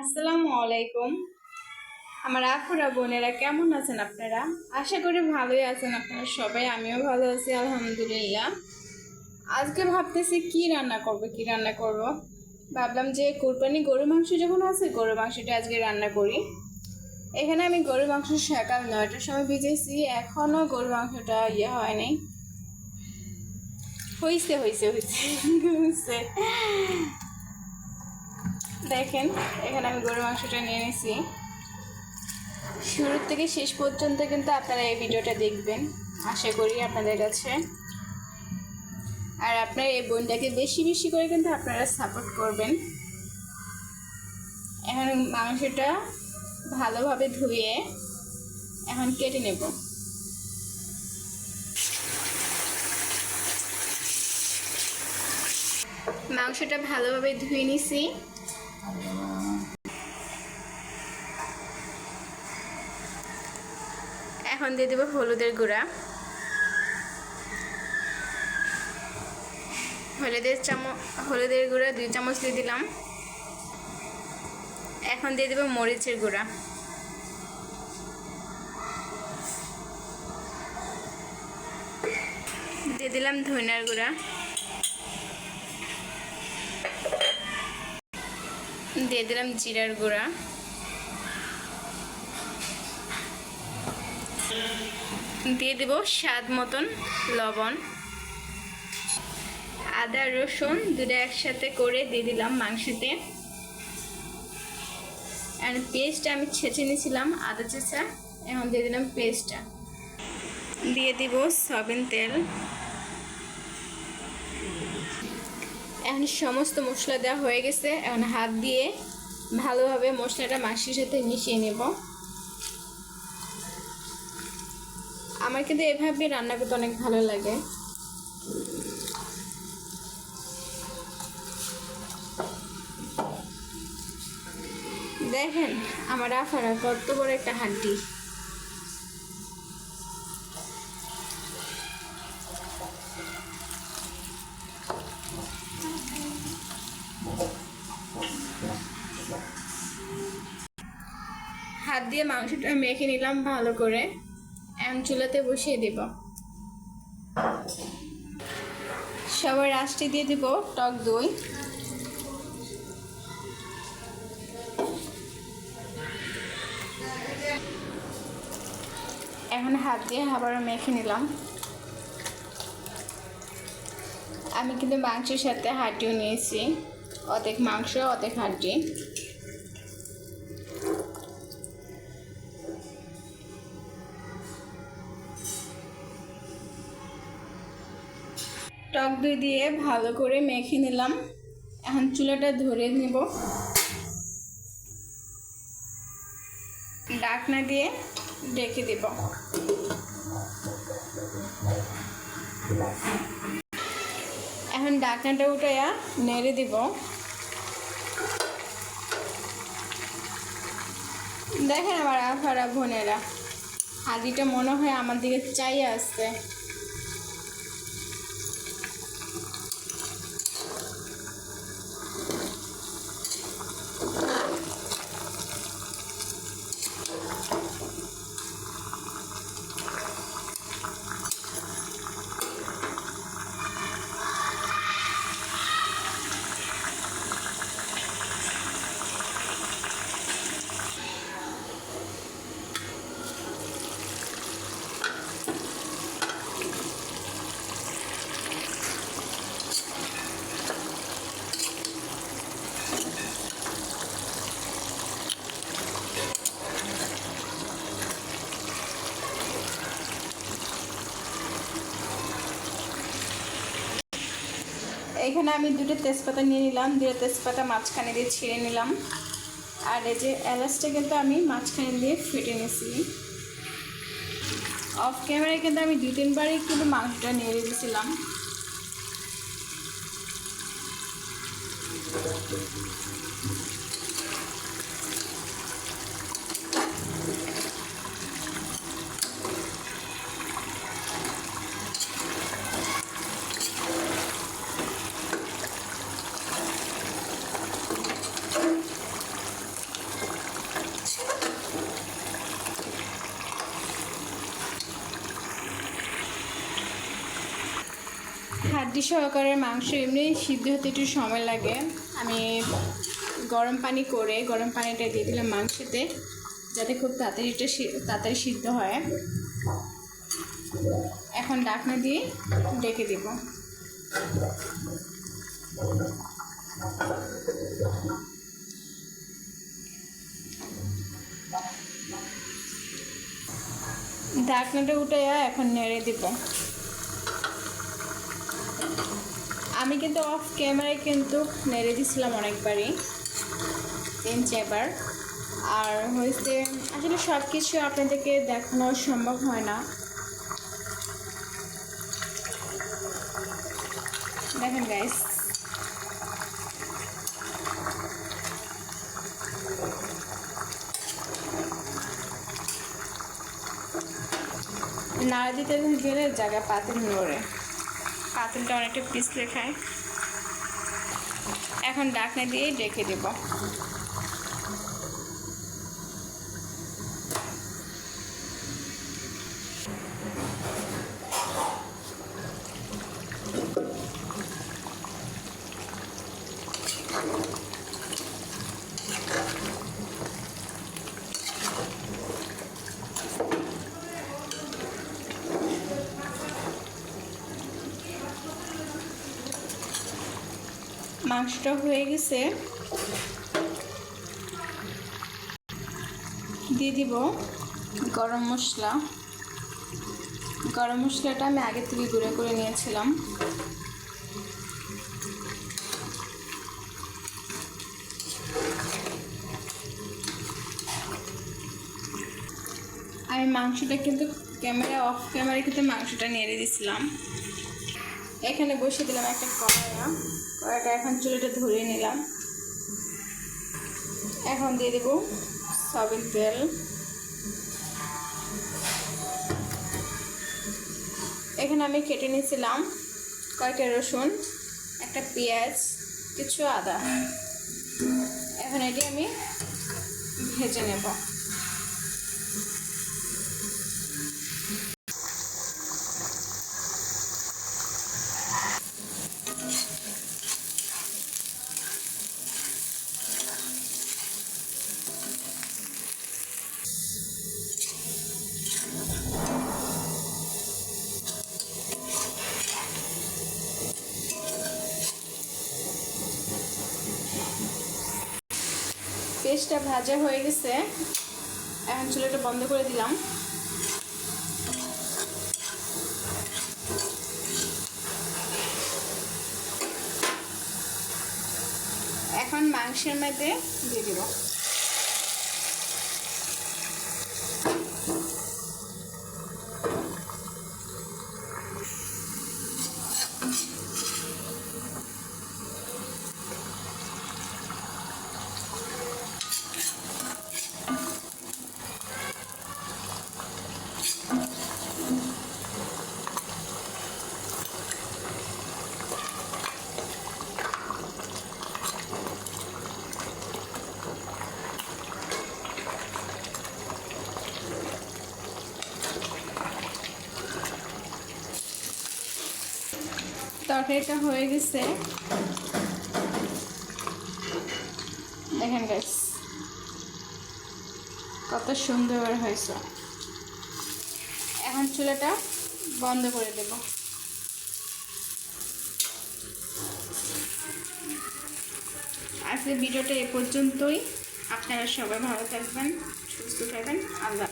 আসসালামু আলাইকুম। আমার আপুরা বোনেরা কেমন আছেন আপনারা? আশা করি ভালোই আছেন আপনারা সবাই। আমিও ভালো আছি আলহামদুলিল্লাহ। আজকে ভাবতেছি কি রান্না করব। ভাবলাম যে কোরবানি গরুর মাংস যখন আছে গরুর মাংসটা আজকে রান্না করি। এখানে আমি গরুর মাংস সকাল 9টার সময় ভিজেছি, এখনো গরুর মাংসটা হয় নাই। হইছে হইছে হইছে হইছে। দেখেন এখানে আমি গরুর মাংসটা নিয়ে নিছি। শুরু থেকে শেষ পর্যন্ত কিন্তু আপনারা এই ভিডিওটা দেখবেন, আশা করি আপনাদের কাছে। আর আপনার এই বোনটাকে বেশি বেশি করে কিন্তু আপনারা সাপোর্ট করবেন। এখন মাংসটা ভালোভাবে ধুয়ে এখন কেটে নেব। মাংসটা ভালোভাবে ধুয়ে নিছি। এখন দিয়ে দেবো হলুদের গুঁড়া। হলুদের গুঁড়া 2 চামচ দিয়ে দিলাম। এখন দিয়ে দেবো মরিচের গুঁড়া। দিয়ে দিলাম ধনিয়ার গুঁড়া। দিয়ে দিলাম জিরার গুঁড়া। দিয়ে দেব স্বাদ মতন লবণ। আদা রসুন দুটো একসাথে করে দিয়ে দিলাম মাংসতে। আর পেস্টটা আমি ছেঁচে নিয়েছিলাম আদা চেঁচা, এখন দিয়ে দিলাম পেস্টটা। দিয়ে দিব সয়াবিন তেল। এখন সমস্ত মশলা দেওয়া হয়ে গেছে, এখন হাত দিয়ে ভালোভাবে মশলাটা মাংসের সাথে মিশিয়ে নেব। আমার কিন্তু এভাবে রান্না করতে অনেক ভালো লাগে। দেখেন আমার আফারা কত বড় একটা হাড্ডি। হাত দিয়ে মাংসটা মেখে নিলাম ভালো করে। এখন চুলাতে বসিয়ে দেব। সবার লাস্টে দিয়ে দেব টক দই। এখন হাত দিয়ে আবারও মেখে নিলাম। আমি কিন্তু মাংসের সাথে হাড্ডিও নিয়েছি, অর্ধেক মাংস অর্ধেক হাড্ডি। টক দই দিয়ে ভালো করে মেখে নিলাম। এখন চুলাটা ধরে নেব। ঢাকনা দিয়ে ঢেকে দেব। এখন ঢাকনাটা উঠাইয়া নেড়ে দিব। দেখেন আমার আফারা বোনেরা, হাঁড়িটা মনে হয় আমার দিকে চাই আসছে। এখানে আমি 2টা তেজপাতা নিয়ে নিলাম, 2টা তেজপাতা মাঝখানে দিয়ে ছিঁড়ে নিলাম। আর এই যে এলাচটা কিন্তু আমি মাঝখানে দিয়ে ফেটে নিয়েছি। অফ ক্যামেরায় কিন্তু আমি 2-3 বারই কিন্তু মাংসটা নেড়ে দিয়েছিলাম। হাড্ডি সহকারে মাংস এমনি সিদ্ধ হতে একটু সময় লাগে। আমি গরম পানিটা দিয়ে দিলাম মাংসতে, যাতে খুব তাড়াতাড়ি সিদ্ধ হয়। এখন ঢাকনা দিয়ে ঢেকে দেব। ঢাকনাটা উঠে এখন নেড়ে দিব। আমি কিন্তু অফ ক্যামেরায় কিন্তু নেড়ে দিছিলাম অনেকবারই, 3-4 বার। আর হয়েছে আসলে সব কিছু আপনাদেরকে দেখানো সম্ভব হয় না। দেখেন গাইস, নাড়া দিতে গেলে জায়গা পাতিল নড়ে, পাতিলটা অনেকটা পিছলে খায়। এখন ঢাকনা দিয়ে ঢেকে দেব। মাংসটা হয়ে গেছে, দিয়ে দিব গরম মশলা। গরম মশলাটা আমি আগে থেকে গুঁড়ো করে নিয়েছিলাম। আমি মাংসটা কিন্তু অফ ক্যামেরায় কিন্তু মাংসটা নেড়ে দিয়েছিলাম। এখানে বসিয়ে দিলাম একটা কড়াইটা এখন চুলাটা ধরিয়ে নিলাম। এখন দিয়ে দেব সয়াবিন তেল। এখানে আমি কেটে নিয়েছিলাম কয়েকটা রসুন, একটা পেঁয়াজ, কিছু আদা। এখন এটি আমি ভেজে নেব। পেঁয়াজটা ভাজা হয়ে গেছে, এখন চুলাটা বন্ধ করে দিলাম। এখন মাংসের মধ্যে দিয়ে দিব। তরকারিটা হয়ে গেছে, দেখেন গাইস কত সুন্দর হয়েছে। এখন চুলাটা বন্ধ করে দেব। আজকে ভিডিওটা এ পর্যন্তই। আপনারা সবাই ভালো থাকবেন, সুস্থ থাকবেন। আল্লাহ।